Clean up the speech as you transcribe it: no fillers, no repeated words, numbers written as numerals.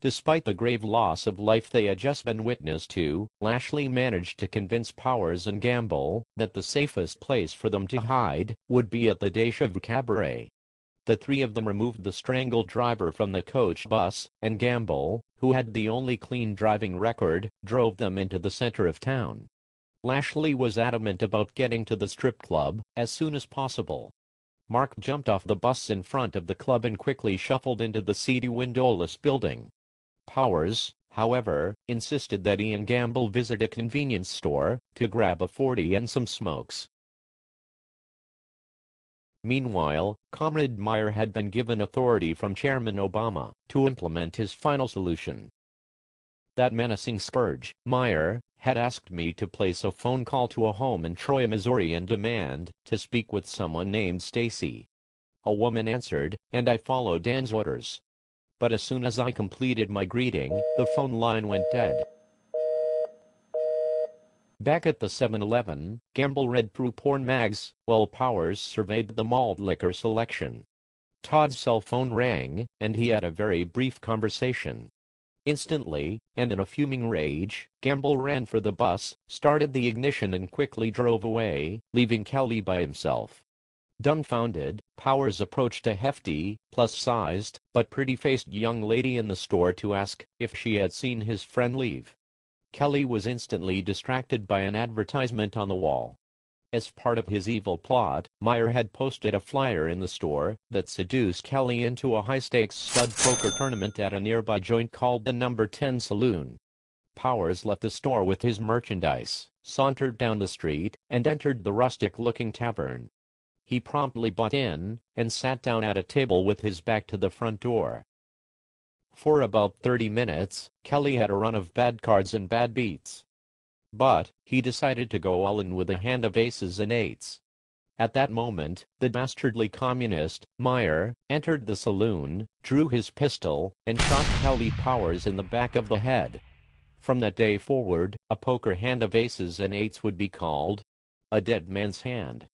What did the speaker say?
Despite the grave loss of life they had just been witness to, Lashley managed to convince Powers and Gambill that the safest place for them to hide would be at the Deja Vu Cabaret. The three of them removed the strangled driver from the coach bus, and Gambill, who had the only clean driving record, drove them into the center of town. Lashley was adamant about getting to the strip club as soon as possible. Mark jumped off the bus in front of the club and quickly shuffled into the seedy windowless building. Powers, however, insisted that he and Gambill visit a convenience store to grab a 40 and some smokes. Meanwhile, Comrade Meyer had been given authority from Chairman Obama to implement his final solution. That menacing scourge, Meyer, had asked me to place a phone call to a home in Troy, Missouri and demand to speak with someone named Stacy. A woman answered, and I followed Dan's orders. But as soon as I completed my greeting, the phone line went dead. Back at the 7-Eleven, Gambill read through porn mags, while Powers surveyed the malt liquor selection. Todd's cell phone rang, and he had a very brief conversation. Instantly, and in a fuming rage, Gambill ran for the bus, started the ignition and quickly drove away, leaving Kelly by himself. Dumbfounded, Powers approached a hefty, plus-sized, but pretty-faced young lady in the store to ask if she had seen his friend leave. Kelly was instantly distracted by an advertisement on the wall. As part of his evil plot, Meyer had posted a flyer in the store that seduced Kelly into a high-stakes stud poker tournament at a nearby joint called the No. 10 Saloon. Powers left the store with his merchandise, sauntered down the street, and entered the rustic-looking tavern. He promptly bought in, and sat down at a table with his back to the front door. For about 30 minutes, Kelly had a run of bad cards and bad beats. But he decided to go all in with a hand of aces and eights. At that moment, the dastardly communist, Meyer, entered the saloon, drew his pistol, and shot Kelly Powers in the back of the head. From that day forward, a poker hand of aces and eights would be called a dead man's hand.